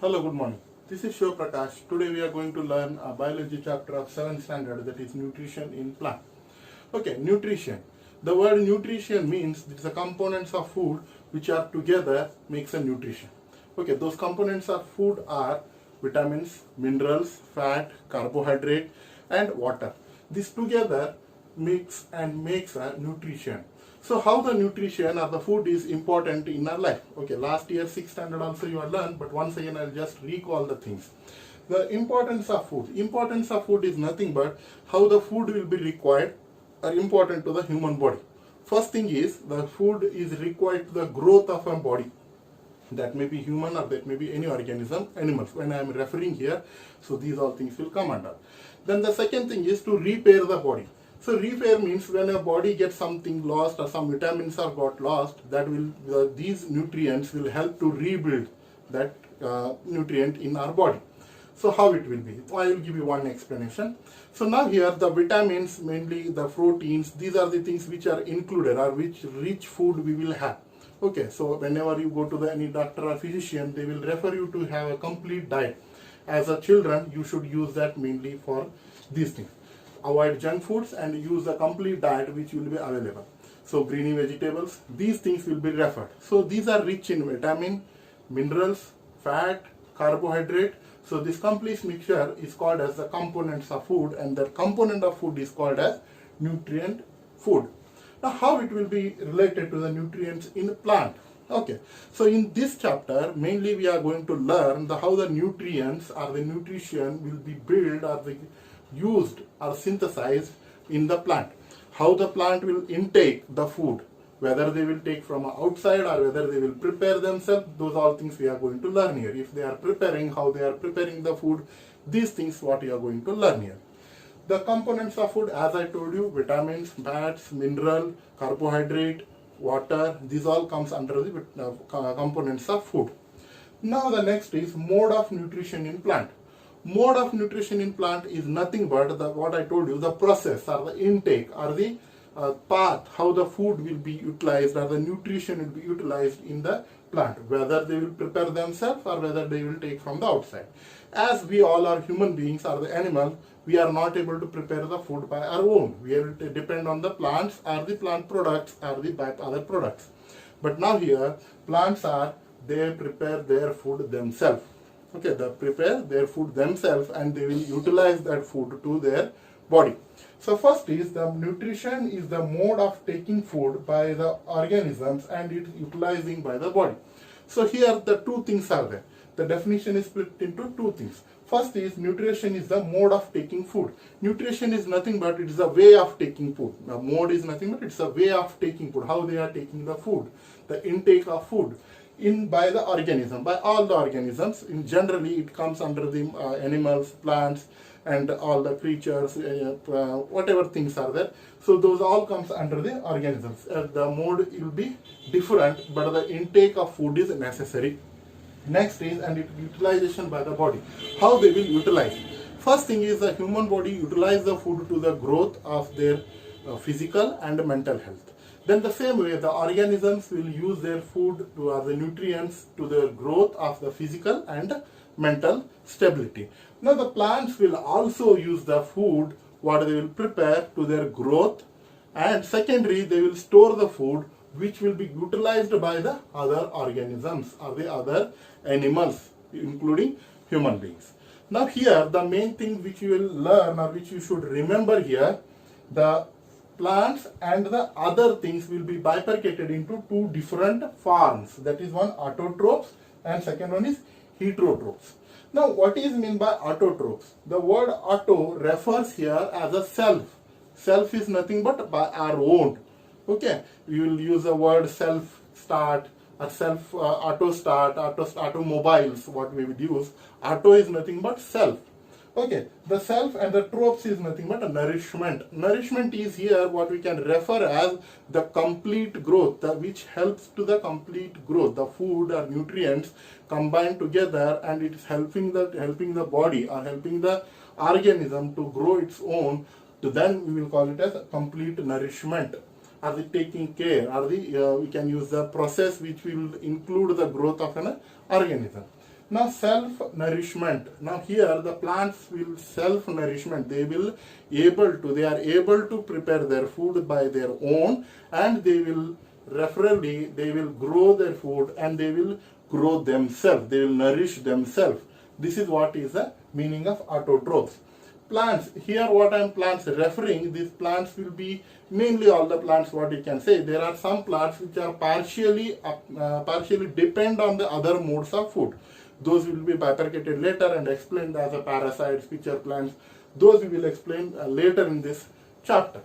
Hello, good morning. This is Shiv Prakash. Today we are going to learn a biology chapter of 7th standard, that is nutrition in plant. Okay, nutrition. The word nutrition means it's the components of food which are together makes a nutrition. Okay, those components of food are vitamins, minerals, fat, carbohydrate and water. This together makes a nutrition. So how the nutrition or the food is important in our life. Okay, last year 6th standard also you have learned, but once again I'll just recall the things. The importance of food. Importance of food is nothing but how the food will be required or important to the human body. First thing is the food is required to the growth of a body. That may be human or that may be any organism, animals. When I am referring here, so these all things will come under. Then the second thing is to repair the body. So repair means when a body gets something lost or some vitamins are got lost, that will these nutrients will help to rebuild that nutrient in our body. So how it will be? I will give you one explanation. So now here the vitamins, mainly the proteins, these are the things which are included or which rich food we will have. Okay, so whenever you go to any doctor or physician, they will refer you to have a complete diet. As a children, you should use that mainly for these things. Avoid junk foods and use a complete diet which will be available. So greeny vegetables, these things will be referred. So these are rich in vitamin, minerals, fat, carbohydrate. So this complete mixture is called as the components of food, and that component of food is called as nutrient food. Now how it will be related to the nutrients in the plant? Okay, so in this chapter mainly we are going to learn how the nutrients or the nutrition will be built or the used or synthesized in the plant. How the plant will intake the food, whether they will take from outside or whether they will prepare themselves, those all things we are going to learn here. If they are preparing, how they are preparing the food, these things what you are going to learn here. The components of food, as I told you, vitamins, fats, mineral, carbohydrate, water, these all comes under the components of food. Now the next is mode of nutrition in plant. Mode of nutrition in plant is nothing but what I told you, the process or the intake or the path, how the food will be utilized or the nutrition will be utilized in the plant, whether they will prepare themselves or whether they will take from the outside. As we all are human beings or the animal, we are not able to prepare the food by our own. We have to depend on the plants or the plant products or the by other products. But now here, plants they prepare their food themselves. Okay, they prepare their food themselves and they will utilize that food to their body. So first is the nutrition is the mode of taking food by the organisms and it utilizing by the body. So here the two things are there. The definition is split into two things. First is nutrition is the mode of taking food. Nutrition is nothing but it is a way of taking food. The mode is nothing but it's a way of taking food. How they are taking the food, the intake of food in by the organism, by all the organisms. In generally it comes under the animals, plants and all the creatures, whatever things are there. So those all comes under the organisms. The mode will be different, but the intake of food is necessary. Next is and utilization by the body. How they will utilize? First thing is the human body utilize the food to the growth of their physical and mental health. Then the same way the organisms will use their food to the nutrients to the growth of the physical and mental stability. Now the plants will also use the food what they will prepare to their growth, and secondary they will store the food which will be utilized by the other organisms or the other animals including human beings. Now here the main thing which you will learn or which you should remember here, the plants and the other things will be bifurcated into two different forms. That is one autotrophs and second one is heterotrophs. Now what is meant by autotrophs? The word auto refers here as a self. Self is nothing but by our own. Okay, we will use the word self start or self auto start, automobiles, what we would use. Auto is nothing but self. Okay, the self and the tropes is nothing but a nourishment. Nourishment is here what we can refer as the complete growth, which helps to the complete growth. The food or nutrients combined together and it is helping the body or helping the organism to grow its own. To then we will call it as a complete nourishment. Or the taking care, or the we can use the process which will include the growth of an organism. Now self-nourishment. Now here the plants will self-nourishment. They are able to prepare their food by their own, and they will grow their food, and they will grow themselves. They will nourish themselves. This is what is the meaning of autotrophs. Plants, here what I am plants referring, these plants will be mainly all the plants what you can say. There are some plants which are partially depend on the other modes of food. Those will be bifurcated later and explained as a parasites, pitcher plants. Those we will explain later in this chapter.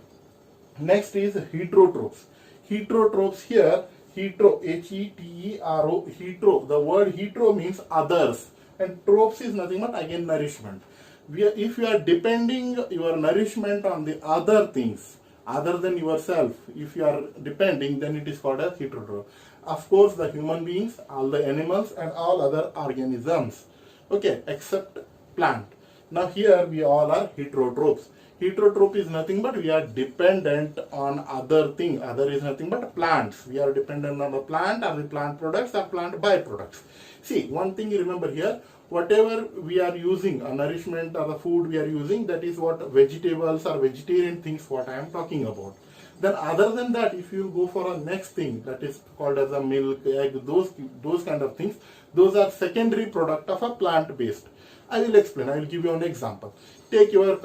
Next is heterotrophs. Heterotrophs here, hetero, H-E-T-E-R-O, hetero. The word hetero means others, and tropes is nothing but again nourishment. If you are depending your nourishment on the other things other than yourself, if you are depending, then it is called as heterotroph. Of course, the human beings, all the animals, and all other organisms, okay, except plant. Now here we all are heterotrophs. Heterotroph is nothing but we are dependent on other thing. Other is nothing but plants. We are dependent on the plant or the plant products or plant byproducts. See, one thing you remember here, whatever we are using, a nourishment or the food we are using, that is what vegetables or vegetarian things what I am talking about. Then other than that, if you go for a next thing that is called as a milk, egg, those kind of things, those are secondary product of a plant based. I will explain. I will give you an example. Take your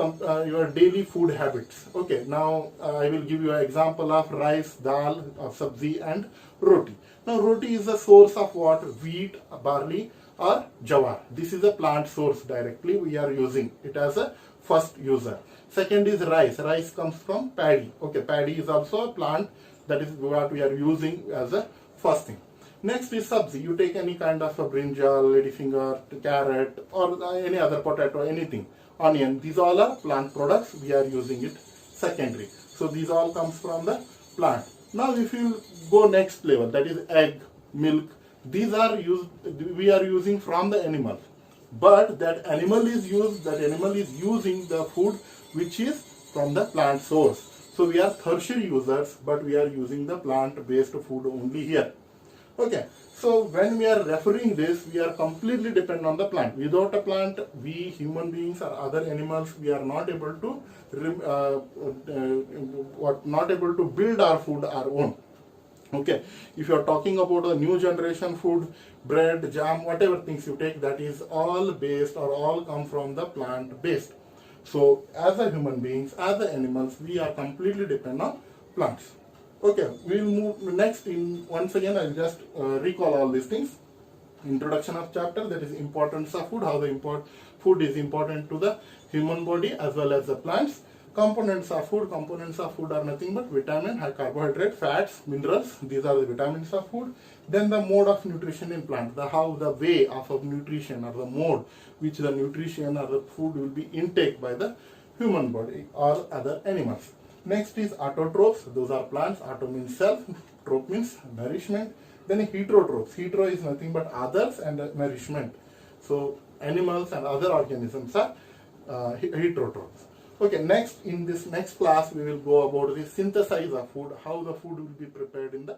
daily food habits. Okay, now I will give you an example of rice, dal, sabzi, and roti. Now roti is the source of what? Wheat, barley, or jawar. This is a plant source directly we are using it as a first user. Second is rice. Rice comes from paddy. Okay, paddy is also a plant, that is what we are using as a first thing. Next is sabzi. You take any kind of a brinjal, ladyfinger, carrot, or any other potato, anything, onion. These all are plant products. We are using it secondary. So these all comes from the plant. Now if you go next level, that is egg, milk. These are we are using from the animal. But that animal is using the food which is from the plant source. So we are tertiary users, but we are using the plant-based food only here. Okay, so when we are referring this, we are completely dependent on the plant. Without a plant, we human beings or other animals, we are not able to build our food our own. Okay, if you are talking about a new generation food, bread, jam, whatever things you take, that is all based or all come from the plant based. So as a human beings, as the animals, we are completely dependent on plants. Okay, we will move next. Once again, I will just recall all these things. Introduction of chapter, that is importance of food, how the food is important to the human body as well as the plants. Components of food are nothing but vitamin, high carbohydrate, fats, minerals. These are the vitamins of food. Then the mode of nutrition in plant, the way of nutrition, or the mode which the nutrition or the food will be intake by the human body or other animals. Next is autotrophs. Those are plants. Auto means self, troph means nourishment. Then heterotrophs. Hetero is nothing but others and nourishment. So animals and other organisms are heterotrophs. Okay, next in this next class we will go about the synthesis of food, how the food will be prepared in the